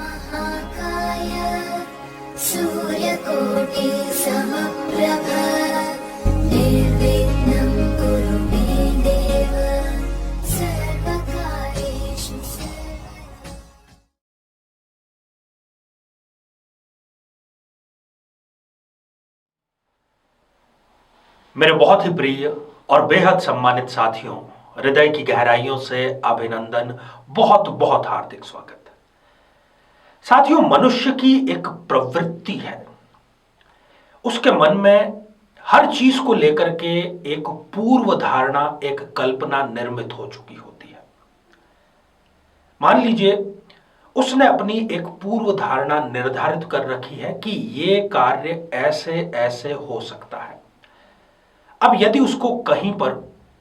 महाकाय सूर्यकोटि समप्रभ निर्विघ्नं कुरु मे देव सर्वकार्येषु सर्वदा। मेरे बहुत ही प्रिय और बेहद सम्मानित साथियों, हृदय की गहराइयों से अभिनंदन, बहुत बहुत हार्दिक स्वागत। साथियों, मनुष्य की एक प्रवृत्ति है, उसके मन में हर चीज को लेकर के एक पूर्व धारणा, एक कल्पना निर्मित हो चुकी होती है। मान लीजिए उसने अपनी एक पूर्व धारणा निर्धारित कर रखी है कि ये कार्य ऐसे ऐसे हो सकता है। अब यदि उसको कहीं पर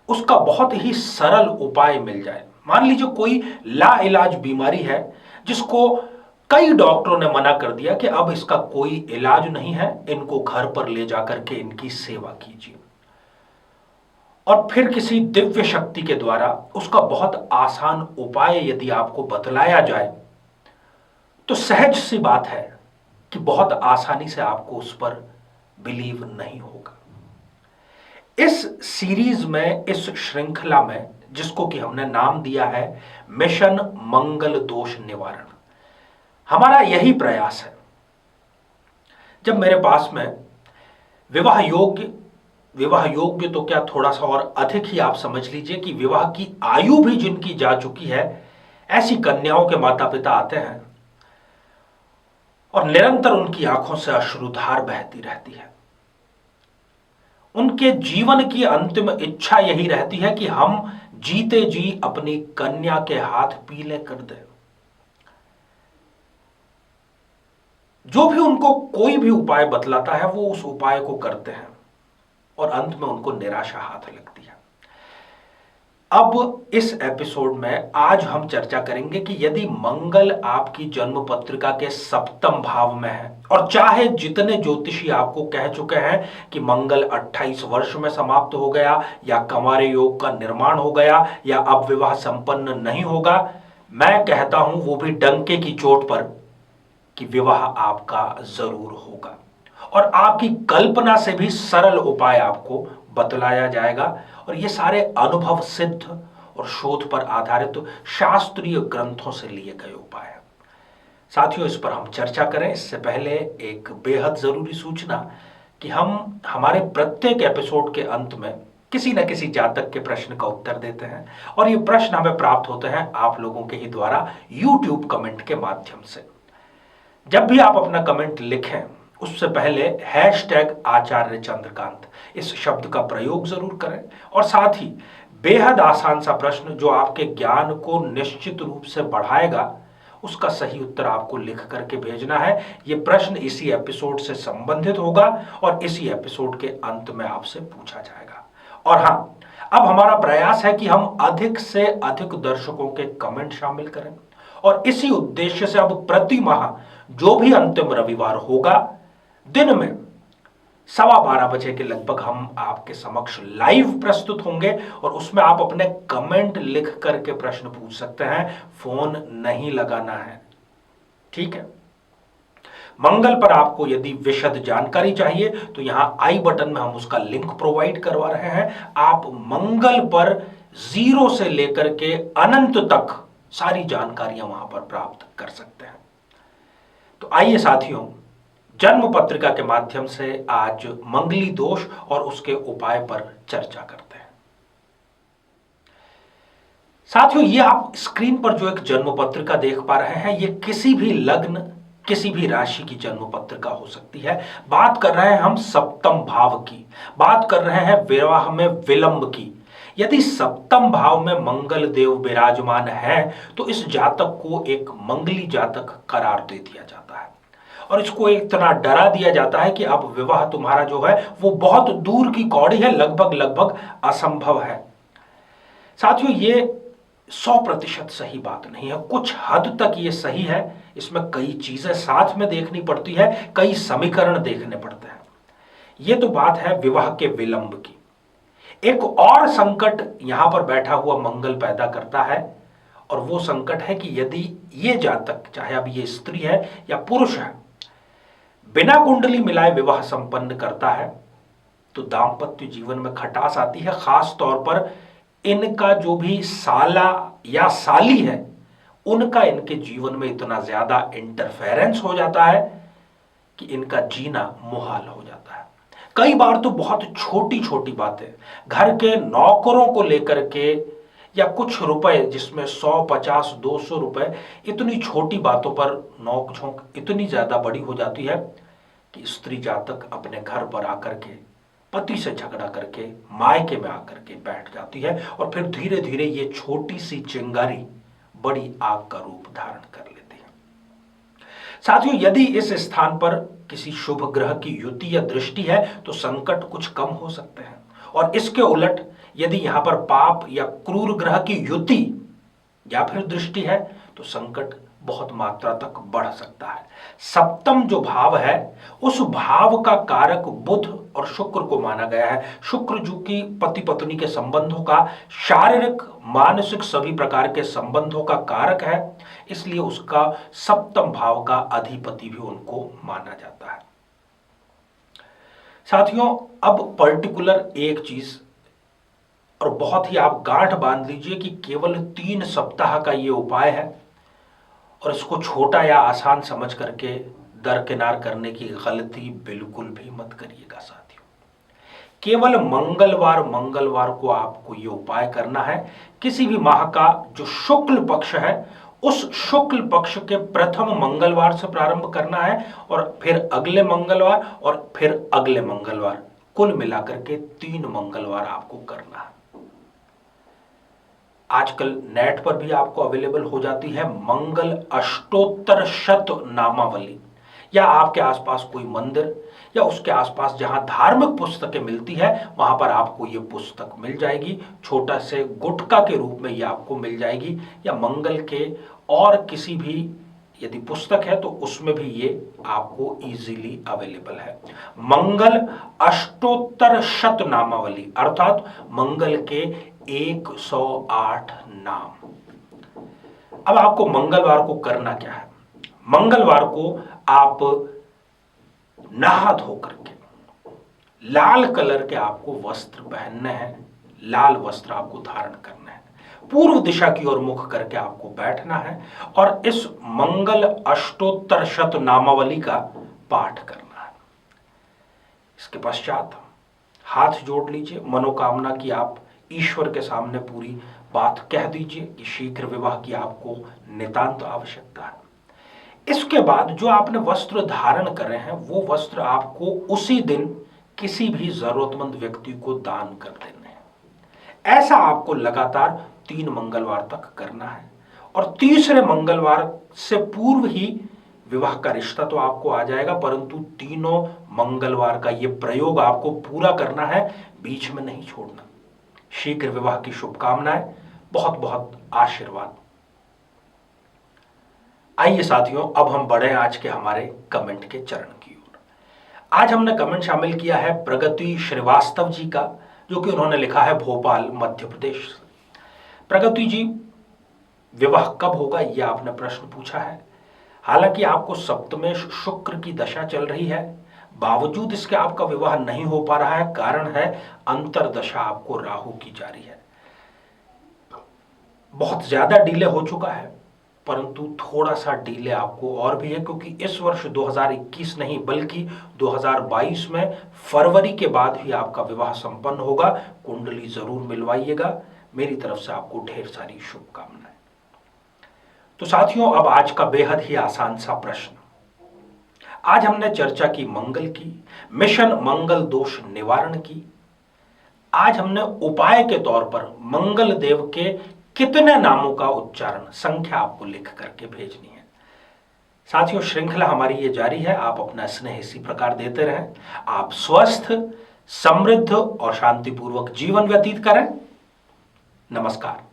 उसका बहुत ही सरल उपाय मिल जाए, मान लीजिए कोई लाइलाज बीमारी है जिसको कई डॉक्टरों ने मना कर दिया कि अब इसका कोई इलाज नहीं है, इनको घर पर ले जाकर के इनकी सेवा कीजिए, और फिर किसी दिव्य शक्ति के द्वारा उसका बहुत आसान उपाय यदि आपको बतलाया जाए, तो सहज सी बात है कि बहुत आसानी से आपको उस पर बिलीव नहीं होगा। इस सीरीज में, इस श्रृंखला में, जिसको कि हमने नाम दिया है मिशन मंगल दोष निवारण, हमारा यही प्रयास है। जब मेरे पास में विवाह योग्य तो क्या, थोड़ा सा और अधिक ही आप समझ लीजिए कि विवाह की आयु भी जिनकी जा चुकी है, ऐसी कन्याओं के माता पिता आते हैं और निरंतर उनकी आंखों से अश्रुधार बहती रहती है। उनके जीवन की अंतिम इच्छा यही रहती है कि हम जीते जी अपनी कन्या के हाथ पीले कर दें। जो भी उनको कोई भी उपाय बतलाता है वो उस उपाय को करते हैं और अंत में उनको निराशा हाथ लगती है। अब इस एपिसोड में आज हम चर्चा करेंगे कि यदि मंगल आपकी जन्म पत्रिका के सप्तम भाव में है, और चाहे जितने ज्योतिषी आपको कह चुके हैं कि मंगल 28 वर्ष में समाप्त हो गया, या कंवारे योग का निर्माण हो गया, या अब विवाह संपन्न नहीं होगा, मैं कहता हूं वो भी डंके की चोट पर कि विवाह आपका जरूर होगा, और आपकी कल्पना से भी सरल उपाय आपको बतलाया जाएगा। और ये सारे अनुभव सिद्ध और शोध पर आधारित शास्त्रीय ग्रंथों से लिए गए उपाय हैं। साथियों, इस पर हम चर्चा करें इससे पहले एक बेहद जरूरी सूचना कि हम हमारे प्रत्येक एपिसोड के अंत में किसी न किसी जातक के प्रश्न का उत्तर देते हैं, और ये प्रश्न हमें प्राप्त होते हैं आप लोगों के ही द्वारा यूट्यूब कमेंट के माध्यम से। जब भी आप अपना कमेंट लिखें, उससे पहले #आचार्य चंद्रकांत इस शब्द का प्रयोग जरूर करें, और साथ ही बेहद आसान सा प्रश्न जो आपके ज्ञान को निश्चित रूप से बढ़ाएगा, उसका सही उत्तर आपको लिख करके भेजना है। यह प्रश्न इसी एपिसोड से संबंधित होगा और इसी एपिसोड के अंत में आपसे पूछा जाएगा। और हां, अब हमारा प्रयास है कि हम अधिक से अधिक दर्शकों के कमेंट शामिल करें, और इसी उद्देश्य से अब प्रति माह जो भी अंतिम रविवार होगा, दिन में 12:15 बजे के लगभग हम आपके समक्ष लाइव प्रस्तुत होंगे, और उसमें आप अपने कमेंट लिख करके प्रश्न पूछ सकते हैं। फोन नहीं लगाना है, ठीक है। मंगल पर आपको यदि विशद जानकारी चाहिए तो यहां आई बटन में हम उसका लिंक प्रोवाइड करवा रहे हैं। आप मंगल पर 0 से लेकर के अनंत तक सारी जानकारियां वहां पर प्राप्त कर सकते हैं। तो आइए साथियों, जन्म पत्रिका के माध्यम से आज मंगली दोष और उसके उपाय पर चर्चा करते हैं। साथियों, ये आप स्क्रीन पर जो एक जन्म पत्रिका देख पा रहे हैं, ये किसी भी लग्न, किसी भी राशि की जन्म पत्रिका हो सकती है। बात कर रहे हैं हम सप्तम भाव की, बात कर रहे हैं विवाह में विलंब की। यदि सप्तम भाव में मंगल देव विराजमान है तो इस जातक को एक मंगली जातक करार दे दिया जाता है, और इसको इतना डरा दिया जाता है कि अब विवाह तुम्हारा जो है वो बहुत दूर की कौड़ी है, लगभग असंभव है। साथियों, ये 100% सही बात नहीं है, कुछ हद तक ये सही है। इसमें कई चीजें साथ में देखनी पड़ती है, कई समीकरण देखने पड़ते हैं। ये तो बात है विवाह के विलंब की। एक और संकट यहां पर बैठा हुआ मंगल पैदा करता है, और वो संकट है कि यदि ये जातक, चाहे अब ये स्त्री है या पुरुष है, बिना कुंडली मिलाए विवाह संपन्न करता है तो दाम्पत्य जीवन में खटास आती है। खास तौर पर इनका जो भी साला या साली है उनका इनके जीवन में इतना ज्यादा इंटरफेरेंस हो जाता है कि इनका जीना मुहाल हो जाता है। कई बार तो बहुत छोटी छोटी बातें, घर के नौकरों को लेकर के या कुछ रुपए, जिसमें 100, 50, 200 रुपए, इतनी छोटी बातों पर नोक-झोंक इतनी ज्यादा बड़ी हो जाती है कि स्त्री जातक अपने घर पर आकर के पति से झगड़ा करके मायके में आकर के बैठ जाती है और फिर धीरे धीरे ये छोटी सी चिंगारी बड़ी आग का रूप धारण कर लेती है। साथियों, यदि इस स्थान पर किसी शुभ ग्रह की युति या दृष्टि है तो संकट कुछ कम हो सकते हैं, और इसके उलट यदि यहां पर पाप या क्रूर ग्रह की युति या फिर दृष्टि है तो संकट बहुत मात्रा तक बढ़ सकता है। सप्तम जो भाव है उस भाव का कारक बुध और शुक्र को माना गया है। शुक्र जो कि पति पत्नी के संबंधों का, शारीरिक मानसिक सभी प्रकार के संबंधों का कारक है, इसलिए उसका सप्तम भाव का अधिपति भी उनको माना जाता है। साथियों, अब पर्टिकुलर एक चीज, और बहुत ही आप गांठ बांध लीजिए कि केवल 3 सप्ताह का ये उपाय है और इसको छोटा या आसान समझ करके दरकिनार करने की गलती बिल्कुल भी मत करिएगा साथियों। केवल मंगलवार को आपको ये उपाय करना है। किसी भी माह का जो शुक्ल पक्ष है उस शुक्ल पक्ष के प्रथम मंगलवार से प्रारंभ करना है और फिर अगले मंगलवार और फिर अगले मंगलवार, कुल मिलाकर के 3 मंगलवार आपको करना है। आजकल नेट पर भी आपको अवेलेबल हो जाती है मंगल अष्टोत्तर शत नामावली, या आपके आसपास कोई मंदिर या उसके आसपास जहां धार्मिक पुस्तकें मिलती है वहां पर आपको ये पुस्तक मिल जाएगी। छोटा से गुटका के रूप में ये आपको मिल जाएगी, या मंगल के और किसी भी यदि पुस्तक है तो उसमें भी ये आपको इजीली अवेलेबल है। मंगल अष्टोत्तर शत नामावली, अर्थात मंगल के 108 नाम। अब आपको मंगलवार को करना क्या है? मंगलवार को आप नहा धो करके लाल कलर के आपको वस्त्र पहनने हैं, लाल वस्त्र आपको धारण करना है, पूर्व दिशा की ओर मुख करके आपको बैठना है और इस मंगल अष्टोत्तर शत नामावली का पाठ करना है। इसके पश्चात हाथ जोड़ लीजिए, मनोकामना की आप ईश्वर के सामने पूरी बात कह दीजिए कि शीघ्र विवाह की आपको नितांत आवश्यकता है। इसके बाद जो आपने वस्त्र धारण करे हैं वो वस्त्र आपको उसी दिन किसी भी जरूरतमंद व्यक्ति को दान कर देने हैं। ऐसा आपको लगातार 3 मंगलवार तक करना है और तीसरे मंगलवार से पूर्व ही विवाह का रिश्ता तो आपको आ जाएगा, परंतु तीनों मंगलवार का यह प्रयोग आपको पूरा करना है, बीच में नहीं छोड़ना। शीघ्र विवाह की शुभकामनाएं, बहुत बहुत आशीर्वाद। आइए साथियों, अब हम बढ़े आज के हमारे कमेंट के चरण की ओर। आज हमने कमेंट शामिल किया है प्रगति श्रीवास्तव जी का, जो कि उन्होंने लिखा है भोपाल मध्य प्रदेश से। प्रगति जी, विवाह कब होगा ये आपने प्रश्न पूछा है। हालांकि आपको सप्तमेश शुक्र की दशा चल रही है, बावजूद इसके आपका विवाह नहीं हो पा रहा है। कारण है अंतरदशा आपको राहु की जारी है। बहुत ज्यादा डिले हो चुका है, परंतु थोड़ा सा डिले आपको और भी है, क्योंकि इस वर्ष 2021 नहीं बल्कि 2022 में फरवरी के बाद ही आपका विवाह संपन्न होगा। कुंडली जरूर मिलवाइएगा, मेरी तरफ से आपको ढेर सारी शुभकामनाएं। तो साथियों, अब आज का बेहद ही आसान सा प्रश्न। आज हमने चर्चा की मंगल की, मिशन मंगल दोष निवारण की। आज हमने उपाय के तौर पर मंगल देव के कितने नामों का उच्चारण, संख्या आपको लिख करके भेजनी है। साथियों, श्रृंखला हमारी ये जारी है, आप अपना स्नेह इसी प्रकार देते रहें। आप स्वस्थ, समृद्ध और शांतिपूर्वक जीवन व्यतीत करें। नमस्कार।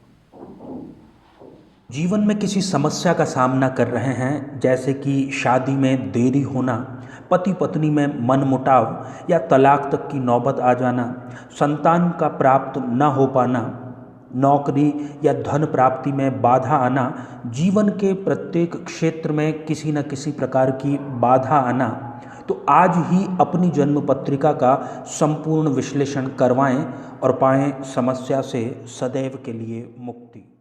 जीवन में किसी समस्या का सामना कर रहे हैं, जैसे कि शादी में देरी होना, पति पत्नी में मनमुटाव या तलाक तक की नौबत आ जाना, संतान का प्राप्त न हो पाना, नौकरी या धन प्राप्ति में बाधा आना, जीवन के प्रत्येक क्षेत्र में किसी न किसी प्रकार की बाधा आना, तो आज ही अपनी जन्म पत्रिका का संपूर्ण विश्लेषण करवाएं और पाएं समस्या से सदैव के लिए मुक्ति।